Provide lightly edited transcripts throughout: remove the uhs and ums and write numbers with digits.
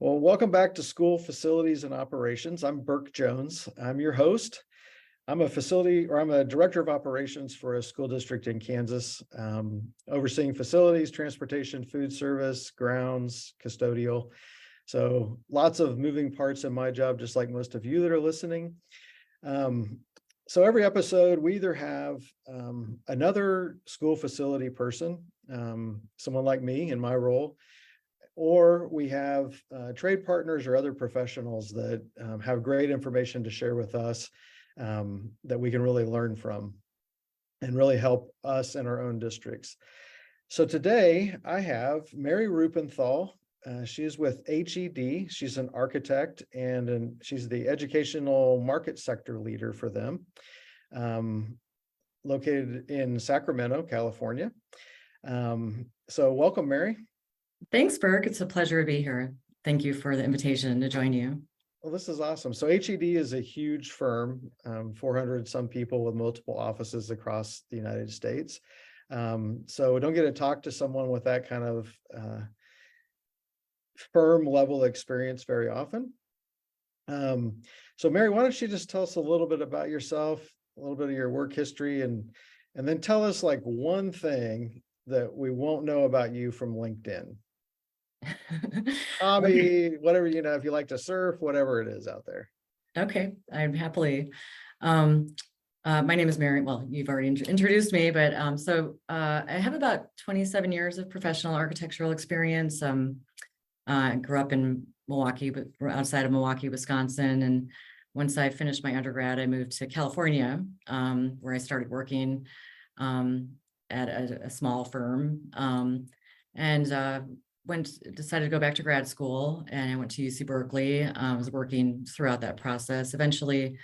Well, welcome back to School Facilities and Operations. I'm Burke Jones. I'm your host. I'm a director of operations for a school district in Kansas, overseeing facilities, transportation, food service, grounds, custodial. So lots of moving parts in my job, just like most of you that are listening. So every episode, we either have another school facility person, someone like me in my role, or we have trade partners or other professionals that have great information to share with us that we can really learn from and really help us in our own districts. So today I have Mary Ruppenthal. She's with HED. She's an architect and she's the educational market sector leader for them, located in Sacramento, California. So welcome, Mary. Thanks, Burke. It's a pleasure to be here. Thank you for the invitation to join you. Well, this is awesome. So HED is a huge firm, 400 some people with multiple offices across the United States. So we don't get to talk to someone with that kind of firm level experience very often. So Mary, why don't you just tell us a little bit about yourself, a little bit of your work history, and then tell us like one thing that we won't know about you from LinkedIn. Hobby, Okay. whatever, if you like to surf, whatever it is out there. Okay, I'm happily. My name is Mary. Well, you've already introduced me, but I have about 27 years of professional architectural experience. I grew up in Milwaukee, but outside of Milwaukee, Wisconsin. And once I finished my undergrad, I moved to California, where I started working at a small firm. Decided to go back to grad school, and I went to UC Berkeley. I was working throughout that process. Eventually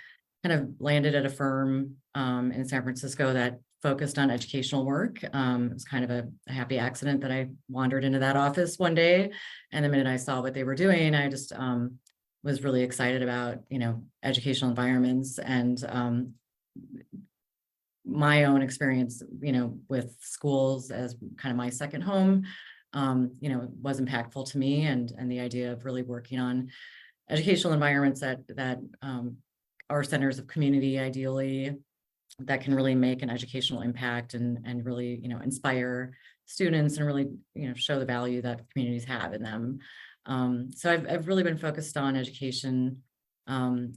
kind of landed at a firm in San Francisco that focused on educational work. It was kind of a happy accident that I wandered into that office one day. And the minute I saw what they were doing, I just was really excited about, educational environments and my own experience, with schools as kind of my second home. Was impactful to me, and the idea of really working on educational environments that are centers of community, ideally, that can really make an educational impact and really, inspire students and really, show the value that communities have in them. So I've really been focused on education. I'm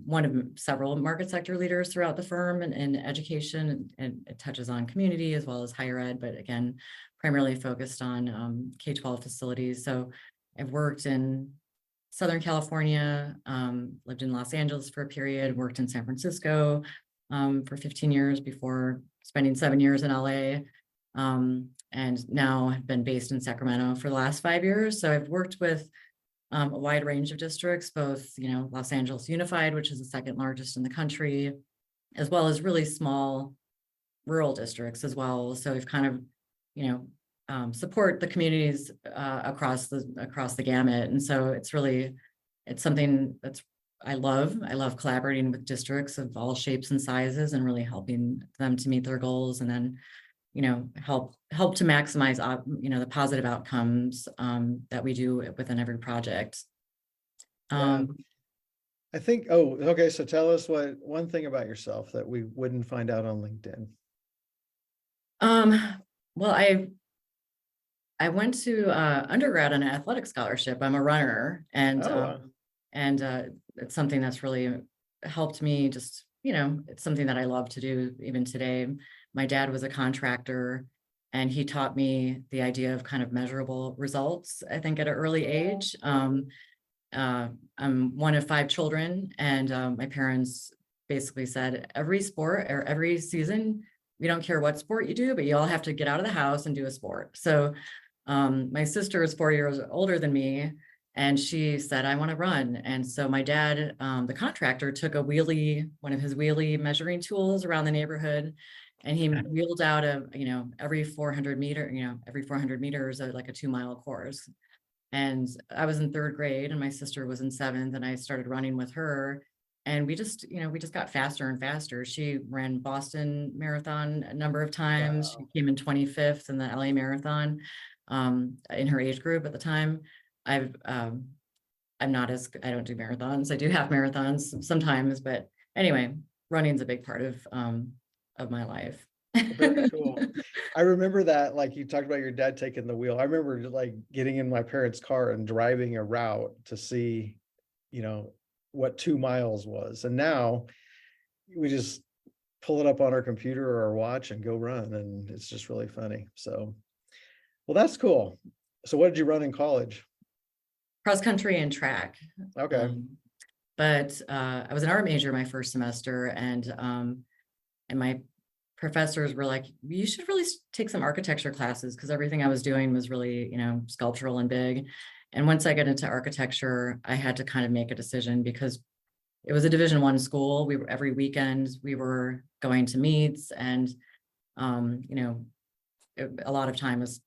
one of several market sector leaders throughout the firm in education, and it touches on community as well as higher ed, but again, primarily focused on K-12 facilities. So I've worked in Southern California, lived in Los Angeles for a period, worked in San Francisco for 15 years before spending 7 years in LA, and now have been based in Sacramento for the last 5 years. So I've worked with a wide range of districts, both, Los Angeles Unified, which is the second largest in the country, as well as really small rural districts as well. So we've kind of, support the communities across the gamut. And so it's something I love collaborating with districts of all shapes and sizes and really helping them to meet their goals, and then help to maximize the positive outcomes that we do within every project. I think, okay, so tell us one thing about yourself that we wouldn't find out on LinkedIn. Well, I went to undergrad on an athletic scholarship. I'm a runner, and wow. It's something that's really helped me. Just, it's something that I love to do even today. My dad was a contractor, and he taught me the idea of kind of measurable results, I think, at an early age. I'm one of 5 children, and my parents basically said every sport or every season, we don't care what sport you do, but you all have to get out of the house and do a sport. So my sister is 4 years older than me, and she said, I want to run. And so my dad, the contractor, took one of his wheelie measuring tools around the neighborhood, and he wheeled out every 400 meters, like a 2-mile course. And I was in 3rd grade, and my sister was in 7th, and I started running with her. And we just got faster and faster. She ran Boston Marathon a number of times. Wow. She came in 25th in the LA Marathon in her age group at the time. I don't do marathons. I do half marathons sometimes, but anyway, running's a big part of my life. Very cool. I remember that, like you talked about your dad taking the wheel. I remember like getting in my parents' car and driving a route to see, you know, what 2 miles was. And now we just pull it up on our computer or our watch and go run. And it's just really funny. So, well, that's cool. So what did you run in college? Cross country and track. Okay. Um, but I was an art major my first semester, and my professors were like, you should really take some architecture classes, because everything I was doing was really, sculptural and big. And once I got into architecture, I had to kind of make a decision, because it was a Division I school. We were every weekend we were going to meets, and a lot of time was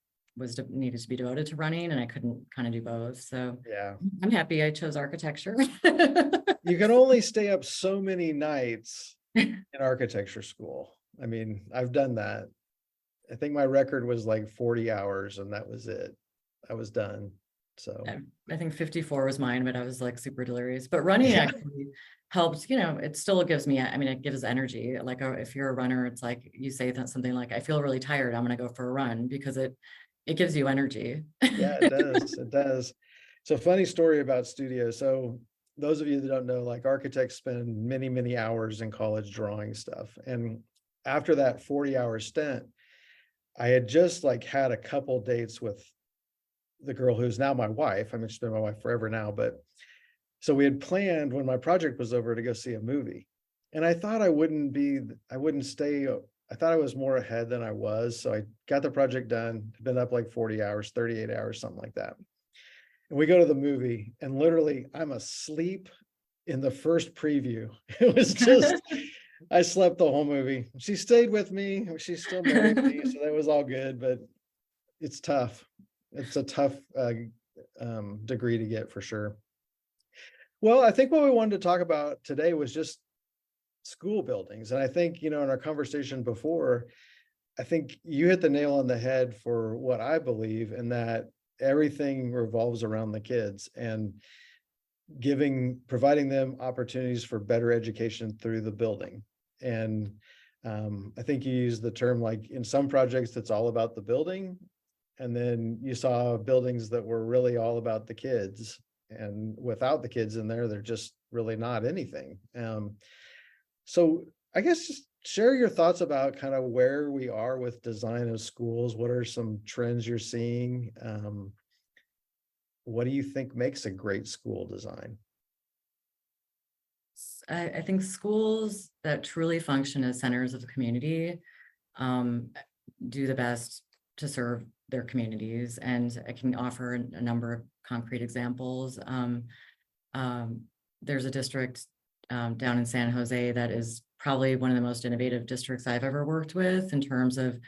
needed to be devoted to running, and I couldn't kind of do both. So Yeah. I'm happy I chose architecture. You can only stay up so many nights in architecture school. I mean, I've done that. I think my record was like 40 hours and that was it. I was done. So I think 54 was mine, but I was like super delirious. But running yeah, actually helps, it still gives me, it gives energy. Like if you're a runner, it's like you say something like, I feel really tired, I'm going to go for a run, because it gives you energy. yeah, it does. It does. So funny story about studio. So those of you that don't know, like architects spend many, many hours in college drawing stuff. And after that 40-hour stint, I had just like had a couple dates with the girl who's now my wife. I mean, she's been my wife forever now, but so we had planned when my project was over to go see a movie. And I thought I wouldn't stay. I thought I was more ahead than I was. So I got the project done, been up like 40 hours, 38 hours, something like that. And we go to the movie and literally I'm asleep in the first preview. It was just, I slept the whole movie. She stayed with me. She still married me. So that was all good, but it's tough. It's a tough degree to get for sure. Well, I think what we wanted to talk about today was just school buildings. And I think, in our conversation before, I think you hit the nail on the head for what I believe, in that everything revolves around the kids and providing them opportunities for better education through the building. And I think you used the term, like in some projects, it's all about the building. And then you saw buildings that were really all about the kids. And without the kids in there, they're just really not anything. So I guess just share your thoughts about kind of where we are with design of schools. What are some trends you're seeing? What do you think makes a great school design? I think schools that truly function as centers of the community do the best to serve their communities. And I can offer a number of concrete examples. There's a district down in San Jose that is probably one of the most innovative districts I've ever worked with, in terms of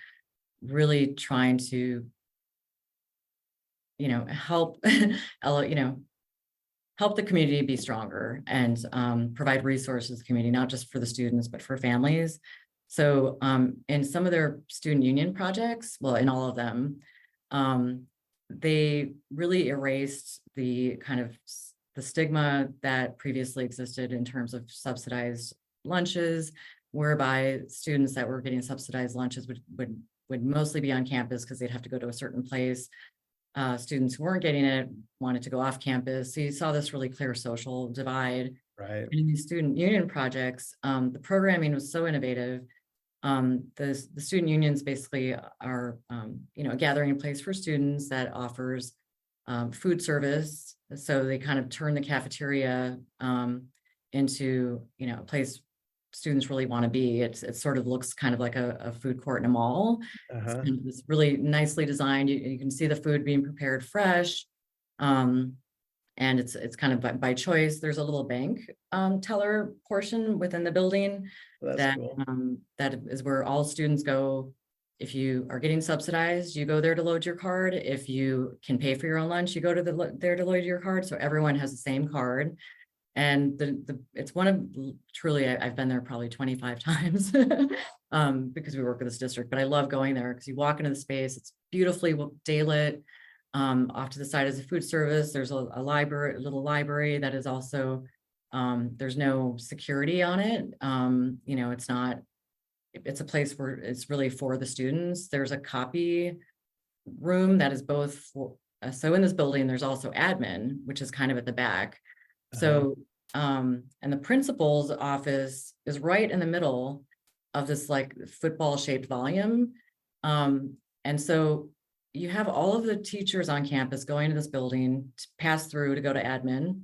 really trying to, help, help the community be stronger, and provide resources to the community, not just for the students, but for families. So in some of their student union projects, well, in all of them, they really erased the kind of the stigma that previously existed in terms of subsidized lunches, whereby students that were getting subsidized lunches would mostly be on campus because they'd have to go to a certain place. Students who weren't getting it wanted to go off campus. So you saw this really clear social divide. Right. And in these student union projects, the programming was so innovative. The student unions basically are, a gathering place for students that offers food service. So they kind of turn the cafeteria into, a place students really want to be. It sort of looks kind of like a food court in a mall. It's kind of this really nicely designed. You can see the food being prepared fresh. And it's kind of by choice. There's a little bank teller portion within the building. That's cool. That is where all students go. If you are getting subsidized, you go there to load your card. If you can pay for your own lunch, you go to there to load your card. So everyone has the same card. And it's one of, truly, I've been there probably 25 times because we work with this district, but I love going there because you walk into the space, it's beautifully daylit. Off to the side is a food service. There's a library, a little library that is also, there's no security on it. It's not, it's a place where it's really for the students. There's a copy room that is both for, so in this building, there's also admin, which is kind of at the back. So, and the principal's office is right in the middle of this like football shaped volume. And so you have all of the teachers on campus going to this building to pass through to go to admin.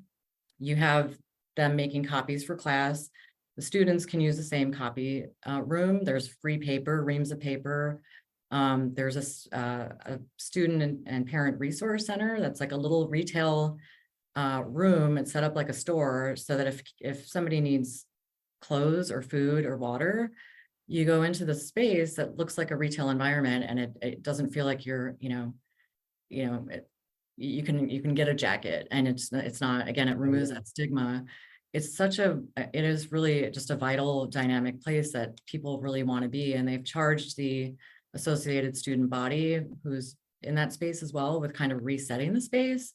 You have them making copies for class. The students can use the same copy room. There's free paper, reams of paper. There's a student and parent resource center that's like a little retail room. It's set up like a store so that if somebody needs clothes or food or water, you go into the space that looks like a retail environment, and it doesn't feel like you're, you can get a jacket, and it's not, again, it removes that stigma. It is really just a vital dynamic place that people really want to be. And they've charged the associated student body who's in that space as well with kind of resetting the space.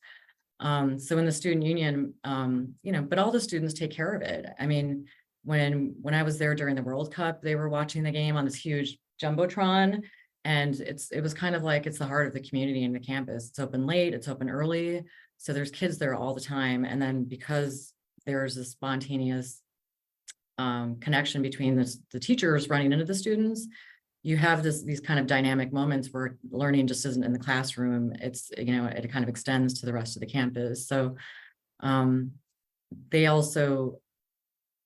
So in the student union, but all the students take care of it. I mean, when I was there during the World Cup, they were watching the game on this huge Jumbotron, and it was kind of like it's the heart of the community and the campus. It's open late, it's open early, so there's kids there all the time. And then because there's a spontaneous connection between the teachers running into the students, you have these kind of dynamic moments where learning just isn't in the classroom. It's, it kind of extends to the rest of the campus. So they also,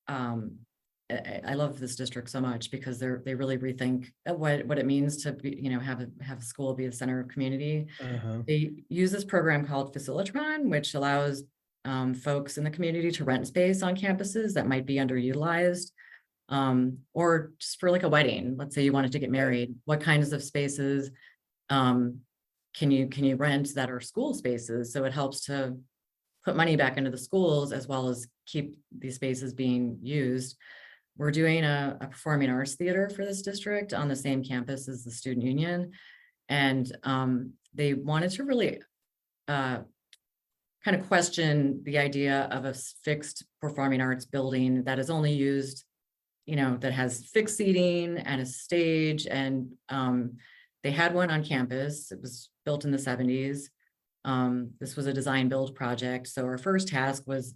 I love this district so much because they really rethink what it means to be, have a school be the center of community. They use this program called Facilitron, which allows folks in the community to rent space on campuses that might be underutilized. Or just for like a wedding, let's say you wanted to get married, what kinds of spaces can you rent that are school spaces? So it helps to put money back into the schools as well as keep these spaces being used. We're doing a performing arts theater for this district on the same campus as the student union. And they wanted to really kind of question the idea of a fixed performing arts building that is only used, that has fixed seating and a stage. And they had one on campus. It was built in the 70s. This was a design build project. So our first task was,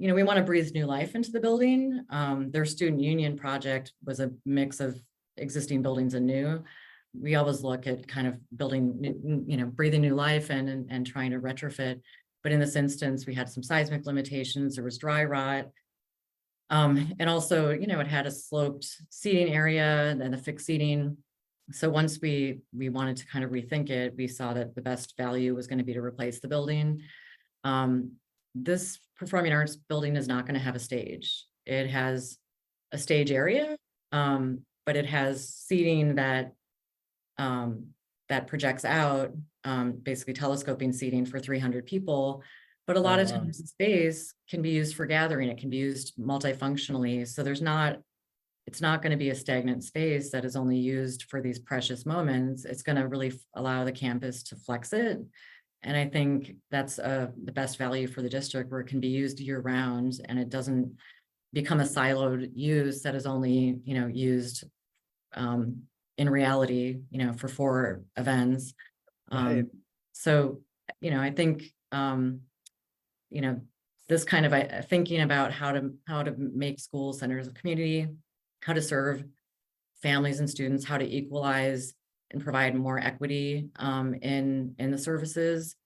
we want to breathe new life into the building. Their student union project was a mix of existing buildings and new. We always look at kind of building, breathing new life and trying to retrofit. But in this instance, we had some seismic limitations. There was dry rot. And also, it had a sloped seating area and a fixed seating. So once we wanted to kind of rethink it, we saw that the best value was going to be to replace the building. This performing arts building is not going to have a stage. It has a stage area, but it has seating that projects out, basically telescoping seating for 300 people. But a lot of times the space can be used for gathering. It can be used multifunctionally. So it's not going to be a stagnant space that is only used for these precious moments. It's going to really allow the campus to flex it. And I think that's the best value for the district, where it can be used year round and it doesn't become a siloed use that is only, used in reality, for 4 events. Right. So, I think, this kind of thinking about how to make school centers of community, how to serve families and students, how to equalize and provide more equity in the services.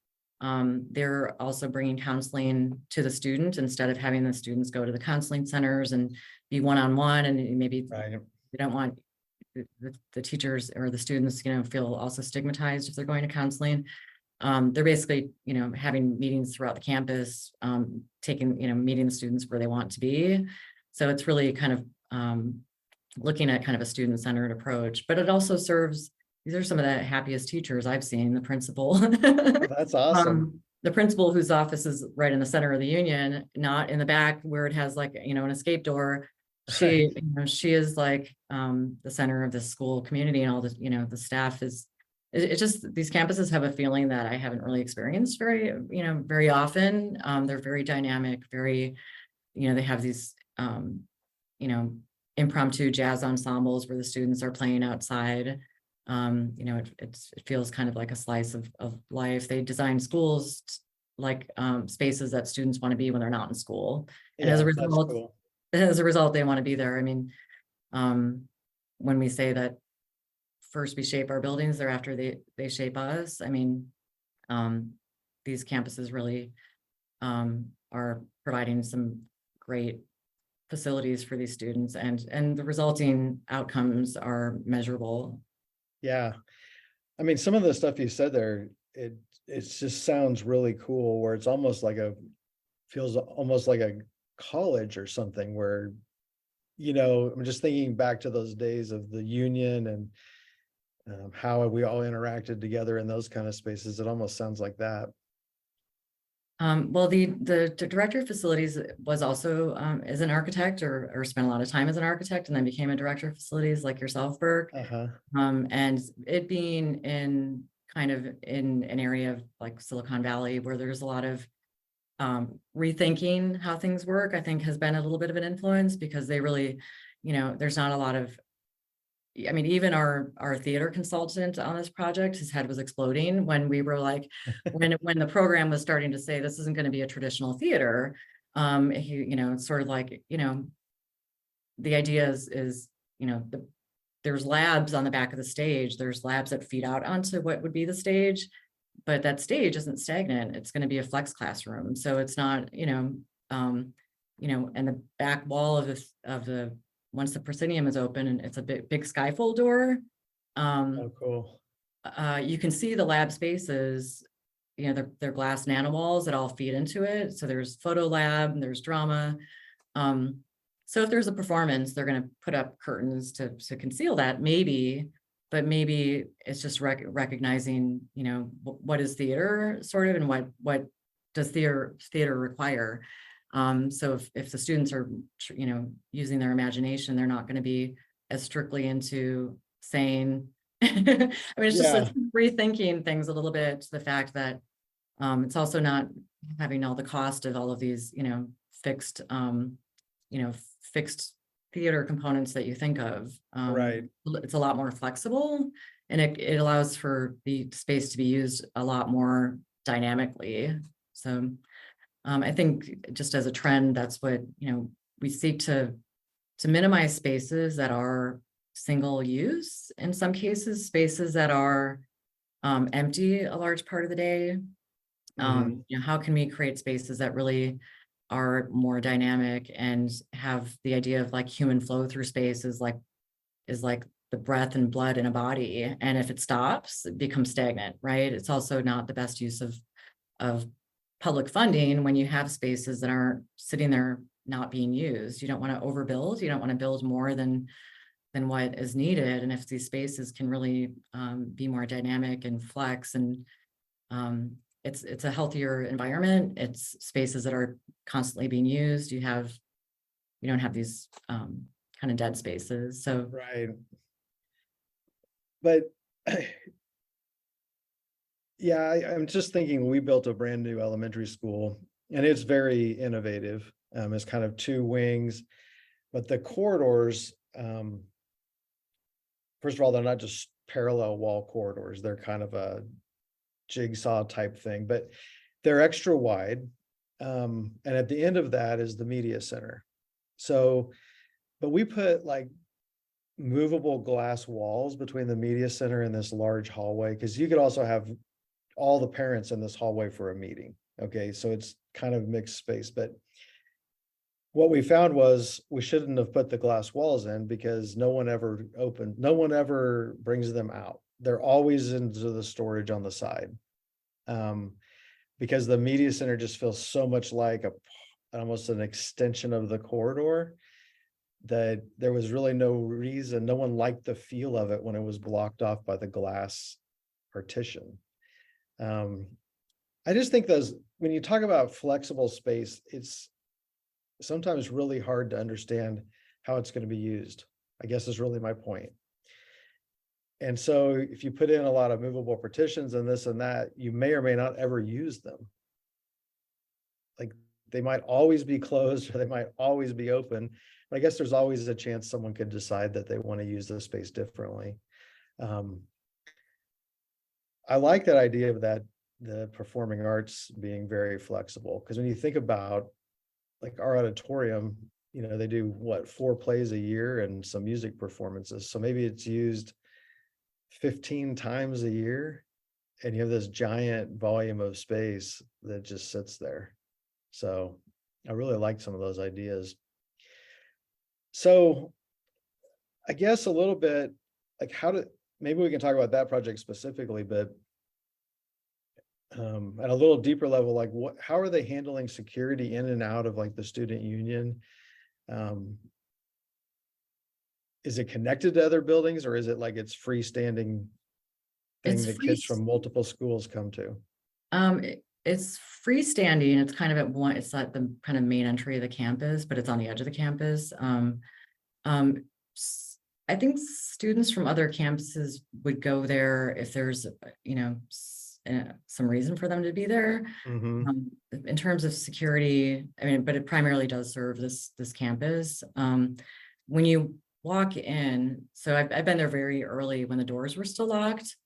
They're also bringing counseling to the student instead of having the students go to the counseling centers and be one-on-one, and maybe you don't want the teachers or the students, feel also stigmatized if they're going to counseling. They're basically, having meetings throughout the campus, meeting the students where they want to be. So it's really kind of looking at kind of a student-centered approach, but it also serves, these are some of the happiest teachers I've seen, the principal. That's awesome. The principal whose office is right in the center of the union, not in the back where it has like, an escape door. She is like the center of the school community, and all the, the staff is It's just, these campuses have a feeling that I haven't really experienced very often. They're very dynamic, very, they have these, you know, impromptu jazz ensembles where the students are playing outside. It feels kind of like a slice of life. They design schools like spaces that students want to be when they're not in school. And Yeah, that's cool. as a result, they want to be there. I mean, when we say that first we shape our buildings, thereafter they shape us. I mean, these campuses really are providing some great facilities for these students, and the resulting outcomes are measurable. Yeah. I mean, some of the stuff you said there, it just sounds really cool, where it's almost like feels almost like a college or something, where, I'm just thinking back to those days of the union and how we all interacted together in those kind of spaces. It almost sounds like that. Well, the director of facilities was also is an architect, or spent a lot of time as an architect, and then became a director of facilities like yourself, Burke. Uh-huh. And it being in kind of in an area of like Silicon Valley where there's a lot of rethinking how things work, I think has been a little bit of an influence, because they really, there's not a lot of, I mean, even our theater consultant on this project, his head was exploding when we were like, when the program was starting to say this isn't going to be a traditional theater. It's sort of like, the idea is, there's labs on the back of the stage. There's labs that feed out onto what would be the stage, but that stage isn't stagnant. It's going to be a flex classroom. So it's not, and the back wall of the once the proscenium is open, and it's a big skyfold door, Oh, cool. you can see the lab spaces. They're glass nanowalls that all feed into it. So there's photo lab and there's drama. So if there's a performance, they're going to put up curtains to conceal that, maybe, but maybe it's just recognizing, what is theater sort of, and what does theater require. So if the students are, using their imagination, they're not going to be as strictly into saying, I mean, it's just Yeah. rethinking things a little bit, to the fact that it's also not having all the cost of all of these, fixed, fixed theater components that you think of. Right. It's a lot more flexible, and it allows for the space to be used a lot more dynamically. So I think just as a trend, that's what, we seek to minimize spaces that are single use, in some cases, spaces that are empty a large part of the day. Mhm. How can we create spaces that really are more dynamic and have the idea of like human flow through space is like the breath and blood in a body. And if it stops, it becomes stagnant, right? It's also not the best use of public funding when you have spaces that aren't sitting there not being used. You don't want to overbuild. You don't want to build more than what is needed. And if these spaces can really be more dynamic and flex, and it's a healthier environment. It's spaces that are constantly being used. You don't have these kind of dead spaces. So Right. But yeah, I'm just thinking, we built a brand new elementary school, and it's very innovative. It's kind of two wings, but the corridors, first of all, they're not just parallel wall corridors. They're kind of a jigsaw type thing, but they're extra wide. And at the end of that is the media center. So, but we put like movable glass walls between the media center and this large hallway, because you could also have all the parents in this hallway for a meeting. Okay, so it's kind of mixed space, but what we found was we shouldn't have put the glass walls in, because no one ever brings them out. They're always into the storage on the side. Because the media center just feels so much like almost an extension of the corridor, that there was really no reason. No one liked the feel of it when it was blocked off by the glass partition. I just think when you talk about flexible space, it's sometimes really hard to understand how it's going to be used, I guess, is really my point. And so if you put in a lot of movable partitions and this and that, you may or may not ever use them. Like they might always be closed or they might always be open. But I guess there's always a chance someone could decide that they want to use the space differently. Um, I like that idea of that, the performing arts being very flexible, because when you think about like our auditorium, they do what, 4 plays a year and some music performances. So maybe it's used 15 times a year and you have this giant volume of space that just sits there. So I really like some of those ideas. So I guess a little bit like maybe we can talk about that project specifically, but at a little deeper level, like how are they handling security in and out of like the student union? Is it connected to other buildings, or is it like it's freestanding thing It's that free. kids from multiple schools come to? It's freestanding. It's kind of it's at the kind of main entry of the campus, but it's on the edge of the campus. Um, I think students from other campuses would go there if there's, some reason for them to be there. Mm-hmm. In terms of security, I mean, but it primarily does serve this campus. When you walk in, so I've been there very early when the doors were still locked,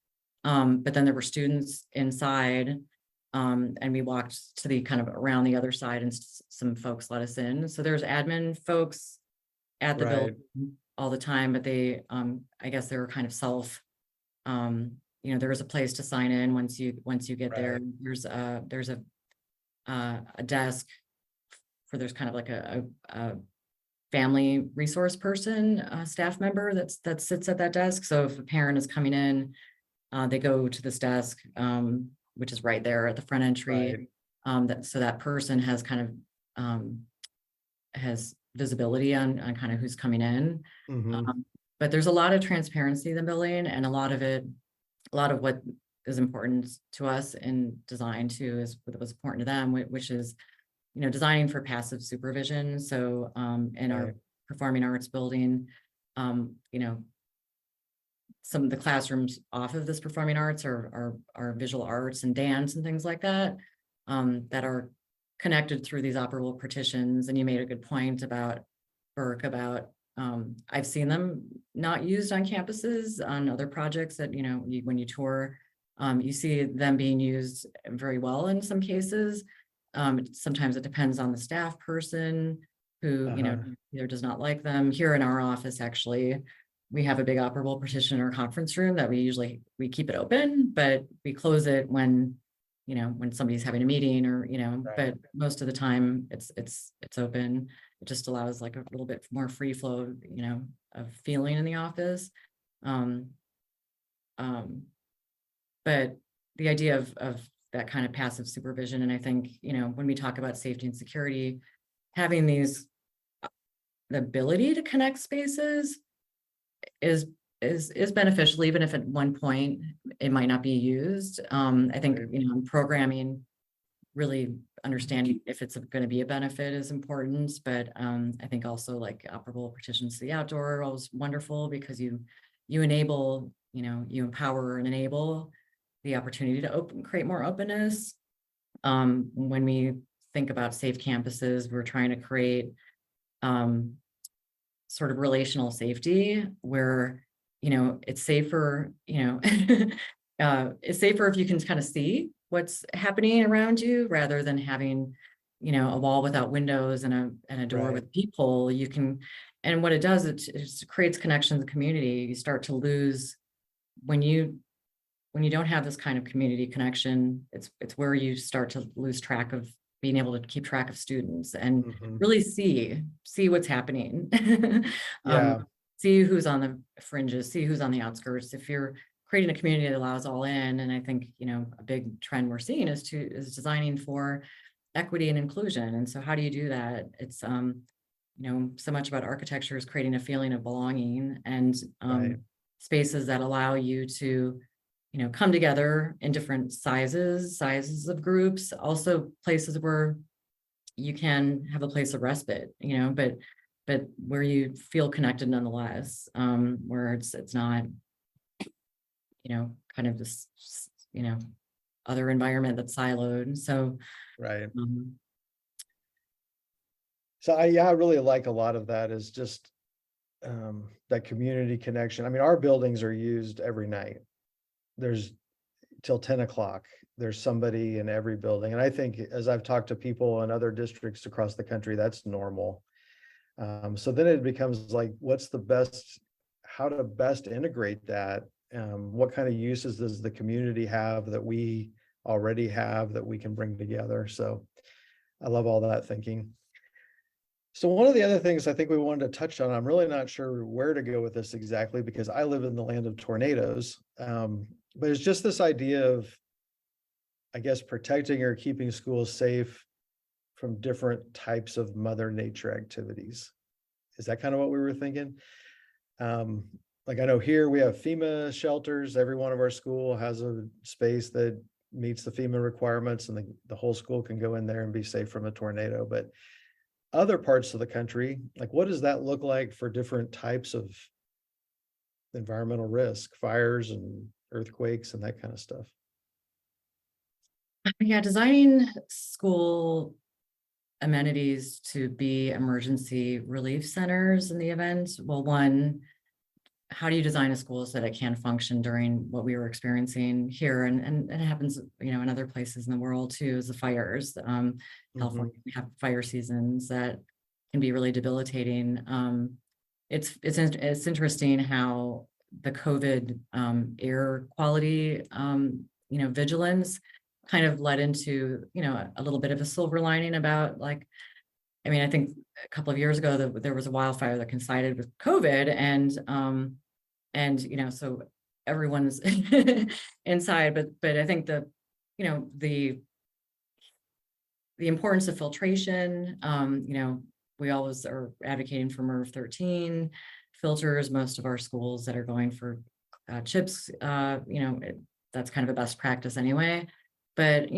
but then there were students inside, and we walked to the kind of around the other side, and some folks let us in. So there's admin folks at the Right. building all the time, but they, I guess they were kind of there is a place to sign in once you get there. Right. There's a desk there's kind of like a family resource person, staff member that sits at that desk. So if a parent is coming in, they go to this desk, which is right there at the front entry. Right. So that person has kind of has visibility on kind of who's coming in. Mm-hmm. But there's a lot of transparency in the building, and a lot of what is important to us in design too is what was important to them, which is, designing for passive supervision. So in our performing arts building, some of the classrooms off of this performing arts are visual arts and dance and things like that, that are connected through these operable partitions. And you made a good point about Burke, about I've seen them not used on campuses on other projects that, when you tour, you see them being used very well in some cases. Sometimes it depends on the staff person who, either does not like them. Here in our office, actually, we have a big operable partition in our conference room that we keep it open, but we close it when somebody's having a meeting or, Right. but most of the time it's open. It just allows like a little bit more free flow, of feeling in the office. But the idea of that kind of passive supervision, and I think, when we talk about safety and security, having the ability to connect spaces is beneficial, even if at one point it might not be used. I think, in programming, really understanding if it's going to be a benefit is important, but I think also like operable partitions to the outdoor are always wonderful, because you enable, you empower and enable the opportunity to create more openness. When we think about safe campuses, we're trying to create sort of relational safety where, it's safer, it's safer if you can kind of see what's happening around you, rather than having, a wall without windows and a door Right. with a peephole. You can, and what it does, it creates connections in the community. You start to lose when you don't have this kind of community connection. It's where you start to lose track of being able to keep track of students and Mm-hmm. really see what's happening. Yeah. See who's on the fringes, see who's on the outskirts. If you're creating a community that allows all in, and I think, a big trend we're seeing is designing for equity and inclusion. And so how do you do that? It's, so much about architecture is creating a feeling of belonging, and Right. spaces that allow you to, come together in different sizes of groups, also places where you can have a place of respite, but where you feel connected nonetheless, where it's not, kind of this, other environment that's siloed. So, Right. um, So I really like a lot of that is just that community connection. I mean, our buildings are used every night. There's till 10 o'clock. There's somebody in every building. And I think as I've talked to people in other districts across the country, that's normal. So then it becomes like, how to best integrate that? What kind of uses does the community have that we already have that we can bring together? So I love all that thinking. So one of the other things I think we wanted to touch on, I'm really not sure where to go with this exactly because I live in the land of tornadoes. But it's just this idea of, I guess, protecting or keeping schools safe from different types of Mother Nature activities. Is that kind of what we were thinking? Like I know here we have FEMA shelters. Every one of our school has a space that meets the FEMA requirements and the whole school can go in there and be safe from a tornado. But other parts of the country, like what does that look like for different types of environmental risk, fires and earthquakes and that kind of stuff? yeah, designing school amenities to be emergency relief centers in the event. Well, one, how do you design a school so that it can function during what we were experiencing here? And it happens, in other places in the world too, is the fires. California, we have fire seasons that can be really debilitating. It's interesting how the COVID air quality, vigilance kind of led into, a little bit of a silver lining about like, I think a couple of years ago there was a wildfire that coincided with COVID so everyone's inside, but I think the importance of filtration, we always are advocating for MERV 13 filters. Most of our schools that are going for chips, that's kind of a best practice anyway. But,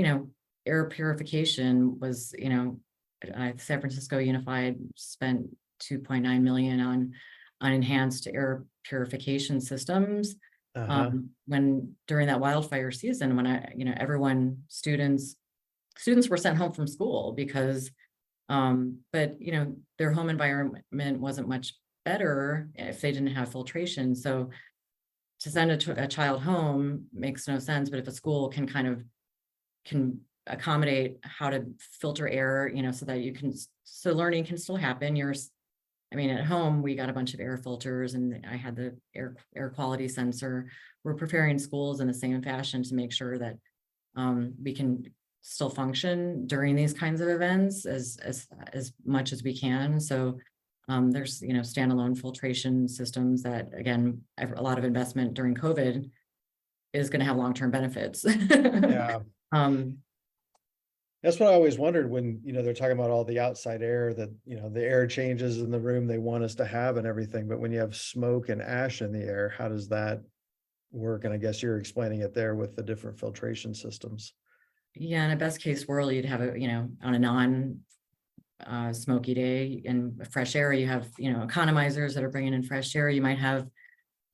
air purification was, San Francisco Unified spent 2.9 million on enhanced air purification systems. When during that wildfire season, when students were sent home from school because, but their home environment wasn't much better if they didn't have filtration. So to send a child home makes no sense. But if a school can accommodate how to filter air, so that so learning can still happen. At home, we got a bunch of air filters and I had the air quality sensor. We're preparing schools in the same fashion to make sure that we can still function during these kinds of events as much as we can. So there's, standalone filtration systems that, again, a lot of investment during COVID is going to have long-term benefits. Yeah. That's what I always wondered when, they're talking about all the outside air that, the air changes in the room they want us to have and everything. But when you have smoke and ash in the air, how does that work? And I guess you're explaining it there with the different filtration systems. Yeah, in a best case world, you'd have on a non smoky day and fresh air, you have, economizers that are bringing in fresh air. You might have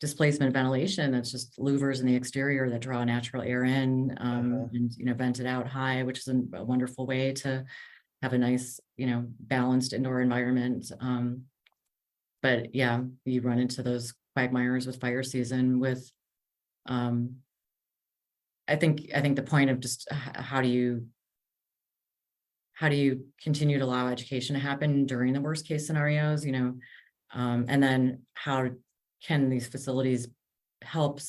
displacement ventilation that's just louvers in the exterior that draw natural air in and vent it out high, which is a wonderful way to have a nice balanced indoor environment. But yeah, you run into those quagmires with fire season with I think the point of just how do you continue to allow education to happen during the worst case scenarios, and then how can these facilities help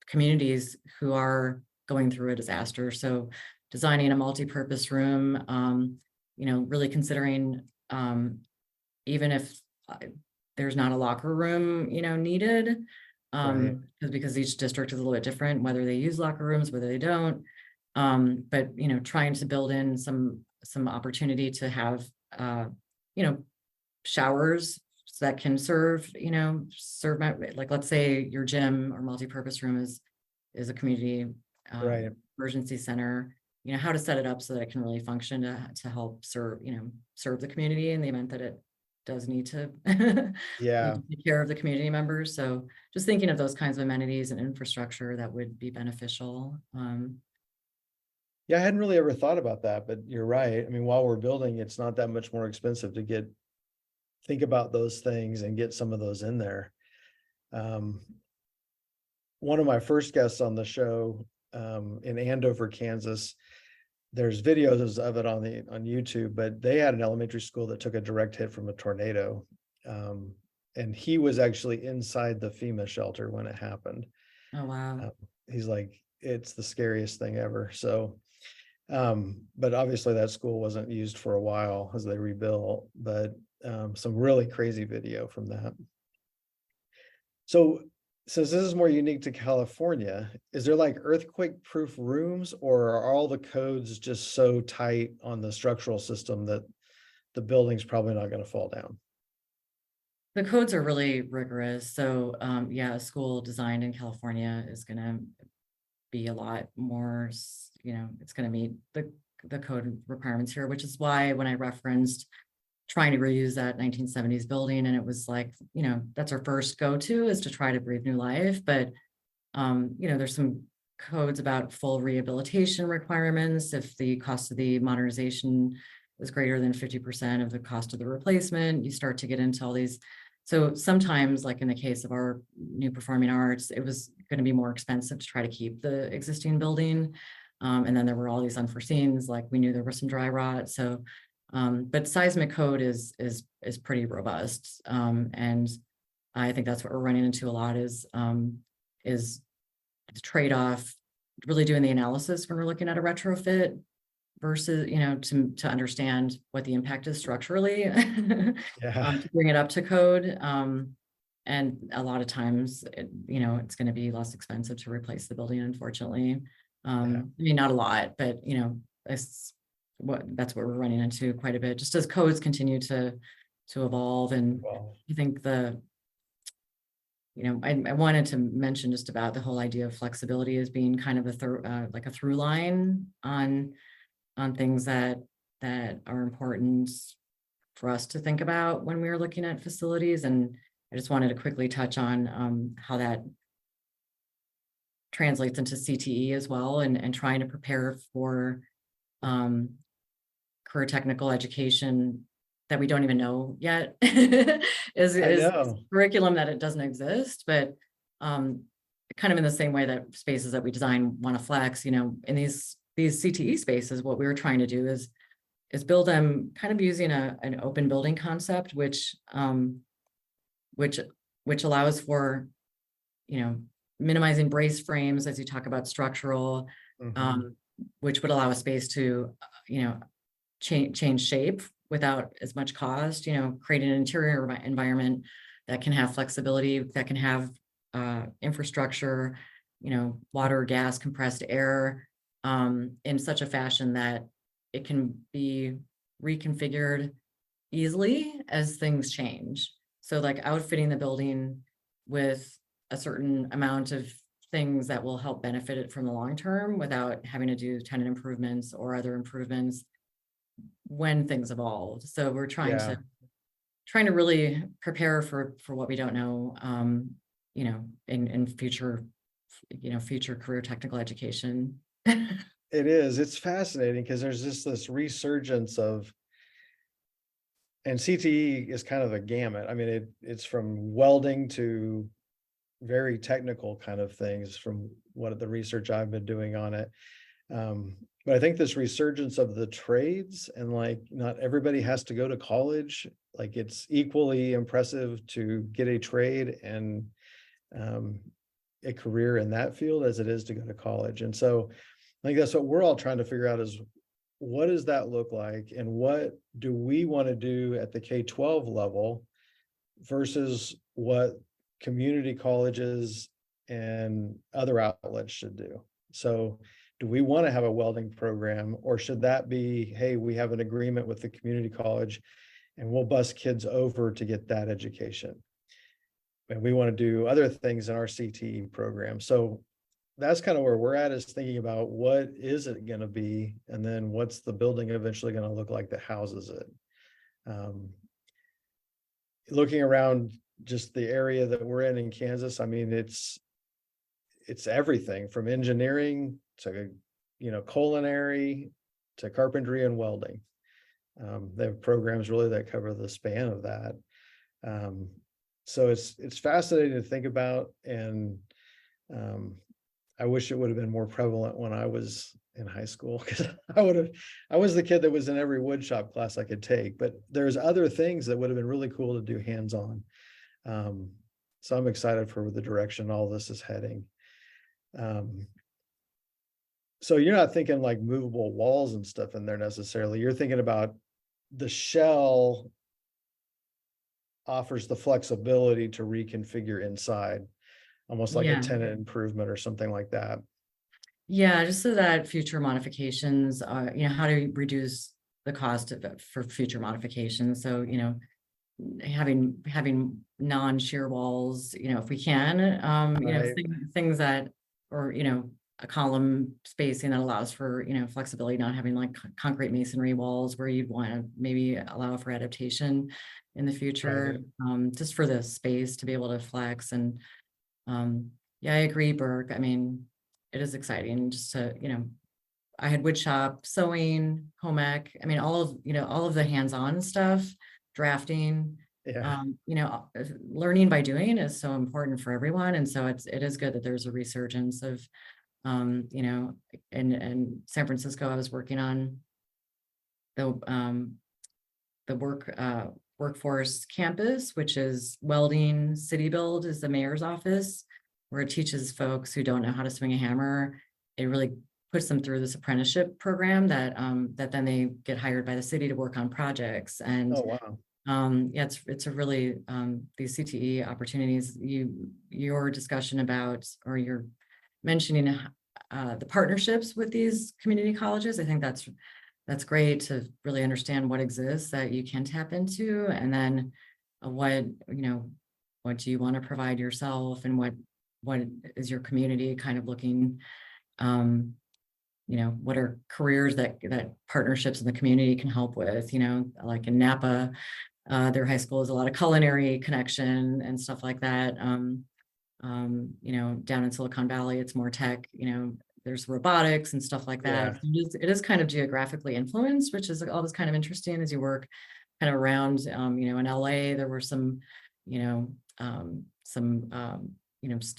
communities who are going through a disaster? So designing a multi-purpose room, really considering even if there's not a locker room, needed, Right. because each district is a little bit different, whether they use locker rooms, whether they don't. But trying to build in some opportunity to have showers that can serve like, let's say your gym or multi-purpose room is a community Right. emergency center, how to set it up so that it can really function to help serve the community in the event that it does need to need Yeah. to take care of the community members. So just thinking of those kinds of amenities and infrastructure that would be beneficial. Yeah, I hadn't really ever thought about that, but you're right. I mean, while we're building, it's not that much more expensive to think about those things and get some of those in there. Um, One of my first guests on the show, in Andover, Kansas, there's videos of it on YouTube, but they had an elementary school that took a direct hit from a tornado. Um, and he was actually inside the FEMA shelter when it happened. Oh, wow. Um, he's like, it's the scariest thing ever. So, but obviously that school wasn't used for a while as they rebuilt, but some really crazy video from that. So, since this is more unique to California, is there like earthquake proof rooms, or are all the codes just so tight on the structural system that the building's probably not going to fall down? The codes are really rigorous. So, yeah, a school designed in California is going to be a lot more, it's going to meet the code requirements here, which is why when I referenced trying to reuse that 1970s building, and it was like, that's our first go-to, is to try to breathe new life. But, there's some codes about full rehabilitation requirements. If the cost of the modernization is greater than 50% of the cost of the replacement, you start to get into all these. So sometimes, like in the case of our new performing arts, it was going to be more expensive to try to keep the existing building. And then there were all these unforeseens, like we knew there was some dry rot. So, but seismic code is pretty robust. And I think that's what we're running into a lot is the trade-off, really doing the analysis when we're looking at a retrofit versus, to understand what the impact is structurally, Yeah, to bring it up to code. And a lot of times, it's going to be less expensive to replace the building, unfortunately. yeah. I mean, not a lot, but, that's what we're running into quite a bit, just as codes continue to evolve. And Well, I think I wanted to mention just about the whole idea of flexibility as being kind of like a through line on things that are important for us to think about when we were looking at facilities. And I just wanted to quickly touch on how that translates into CTE as well, and trying to prepare for career technical education that we don't even know yet I is know. curriculum that it doesn't exist. But kind of in the same way that spaces that we design want to flex, in these CTE spaces, what we were trying to do is build them kind of using an open building concept, which allows for, minimizing brace frames as you talk about structural, Mhm. which would allow a space to, change shape without as much cost, creating an interior environment that can have flexibility, that can have infrastructure, water, gas, compressed air, in such a fashion that it can be reconfigured easily as things change. So like outfitting the building with a certain amount of things that will help benefit it from the long term without having to do tenant improvements or other improvements when things evolve. So we're Yeah, trying to really prepare for what we don't know, in future, future career technical education. it is. It's fascinating because there's just this resurgence of, and CTE is kind of a gamut. I mean, it's from welding to very technical kind of things from what the research I've been doing on it. But I think this resurgence of the trades, and like not everybody has to go to college. Like it's equally impressive to get a trade and um, a career in that field as it is to go to college. And so I think that's what we're all trying to figure out is, what does that look like? And what do we want to do at the K-12 level versus what community colleges and other outlets should do? So do we want to have a welding program, or should that be, hey, we have an agreement with the community college and we'll bus kids over to get that education? And we want to do other things in our CTE program. So that's kind of where we're at, is thinking about what is it going to be, and then what's the building eventually going to look like that houses it. Um, looking around just the area that we're in Kansas, I mean, it's everything from engineering to, culinary to carpentry and welding. They have programs really that cover the span of that. Um, so it's fascinating to think about, and I wish it would have been more prevalent when I was in high school, because I was the kid that was in every wood shop class I could take, but there's other things that would have been really cool to do hands-on. Um, so I'm excited for the direction all this is heading. Um, so you're not thinking like movable walls and stuff in there necessarily. You're thinking about the shell offers the flexibility to reconfigure inside, almost like a Yeah. tenant improvement or something like that. Yeah, just so that future modifications, how to reduce the cost for future modifications. So, having non-shear walls, if we can, Right. things that, or, a column spacing that allows for, flexibility, not having like concrete masonry walls where you'd want to maybe allow for adaptation in the future, Right. just for the space to be able to flex. And yeah, I agree, Burke. I mean, it is exciting just to, I had wood shop, sewing, home ec. I mean, all of the hands-on stuff, drafting, Yeah. learning by doing is so important for everyone. And so it is good that there's a resurgence of, in San Francisco, I was working on the workforce campus, which is welding. City Build is the mayor's office, where it teaches folks who don't know how to swing a hammer. It really puts them through this apprenticeship program that then they get hired by the city to work on projects. And Oh, wow. yeah, it's a really these CTE opportunities. Your discussion about, or you're mentioning the partnerships with these community colleges. I think that's great to really understand what exists that you can tap into, and then what do you want to provide yourself, and what is your community kind of looking, what are careers that partnerships in the community can help with, like in Napa, their high school is a lot of culinary connection and stuff like that. Down in Silicon Valley, it's more tech, there's robotics and stuff like that. Yeah. It is kind of geographically influenced, which is always kind of interesting as you work kind of around, in LA, there were some,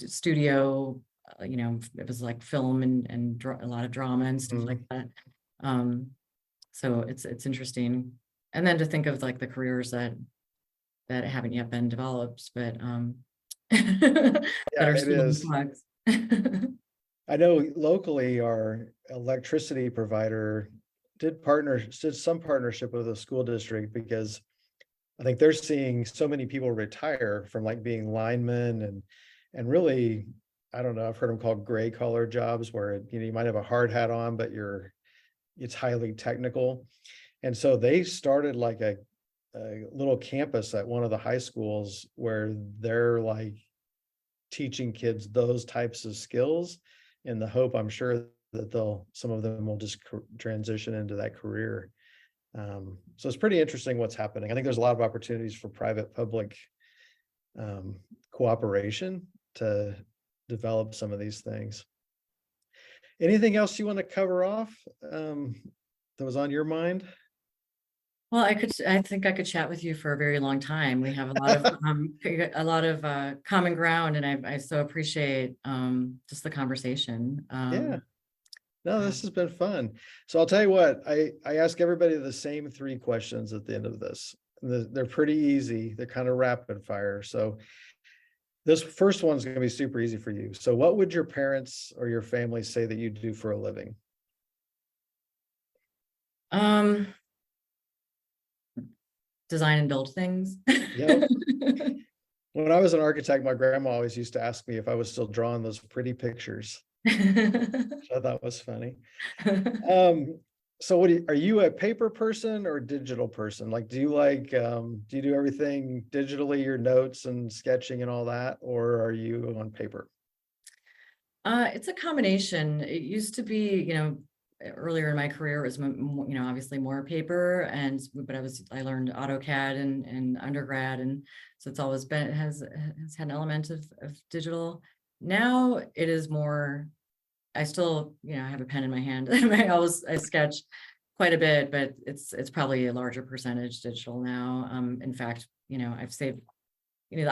studio, it was like film and a lot of drama and stuff like Mhm. that. So it's interesting. And then to think of like the careers that haven't yet been developed, but that Yeah, are it still in is. flux. I know locally our electricity provider did some partnership with a school district, because I think they're seeing so many people retire from like being linemen and really, I don't know, I've heard them called gray collar jobs where, you might have a hard hat on, but it's highly technical. And so they started like a little campus at one of the high schools where they're like teaching kids those types of skills, in the hope, I'm sure, that some of them will just transition into that career. So it's pretty interesting what's happening. I think there's a lot of opportunities for private public cooperation to develop some of these things. Anything else you want to cover off that was on your mind? Well, I think I could chat with you for a very long time. We have a lot of common ground, and I so appreciate just the conversation. Yeah, no, Uh, this has been fun. So I'll tell you what, I ask everybody the same three questions at the end of this. They're pretty easy. They're kind of rapid fire. So this first one's going to be super easy for you. So what would your parents or your family say that you do for a living? um, Design and build things. Yep. When I was an architect, my grandma always used to ask me if I was still drawing those pretty pictures, which I thought was funny. So are you a paper person or digital person? Like, do you do everything digitally, your notes and sketching and all that, or are you on paper? It's a combination. It used to be, earlier in my career, it was, obviously more paper but I learned AutoCAD in undergrad. And so it's always been, has had an element of digital. Now it is more, I still, I have a pen in my hand. I sketch quite a bit, but it's probably a larger percentage digital now. In fact, I've saved, the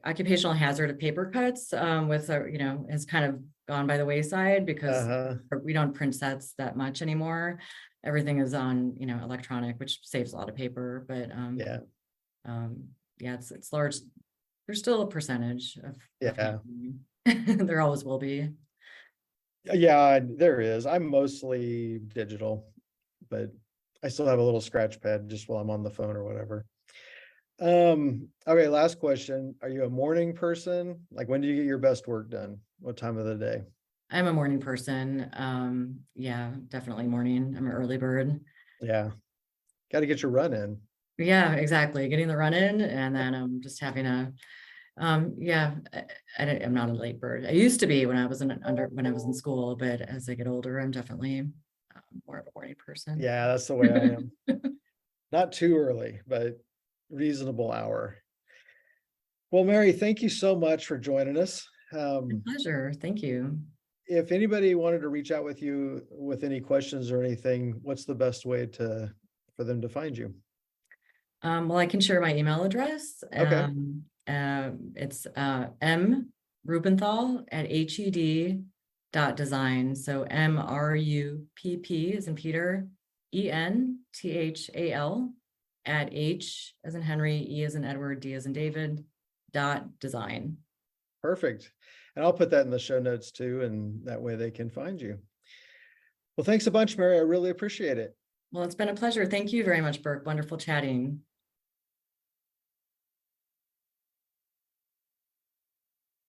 occupational hazard of paper cuts has kind of gone by the wayside because Uh-huh. we don't print sets that much anymore. Everything is on, electronic, which saves a lot of paper, but Yeah. yeah, it's large. There's still a percentage of Yeah. there always will be. Yeah, there is. I'm mostly digital, but I still have a little scratch pad just while I'm on the phone or whatever. Okay, last question. Are you a morning person? Like, when do you get your best work done? What time of the day? I'm a morning person. Yeah, definitely morning. I'm an early bird. Yeah. Got to get your run in. Yeah, exactly. Getting the run in, and then I'm just having yeah, I'm not a late bird. I used to be when I was when I was in school, but as I get older, I'm definitely more of a morning person. Yeah, that's the way I am. Not too early, but reasonable hour. Well, Mary, thank you so much for joining us. Pleasure. Thank you. If anybody wanted to reach out with you with any questions or anything, what's the best way for them to find you? Well, I can share my email address. Okay, It's M Ruppenthal at HED.design. So MRUPP as in Peter, ENTHAL at H as in Henry, E as in Edward, D as in David, .design. perfect. And I'll put that in the show notes too, and that way they can find you. Well, thanks a bunch, Mary. I really appreciate it. Well, it's been a pleasure. Thank you very much, Burke. Wonderful chatting.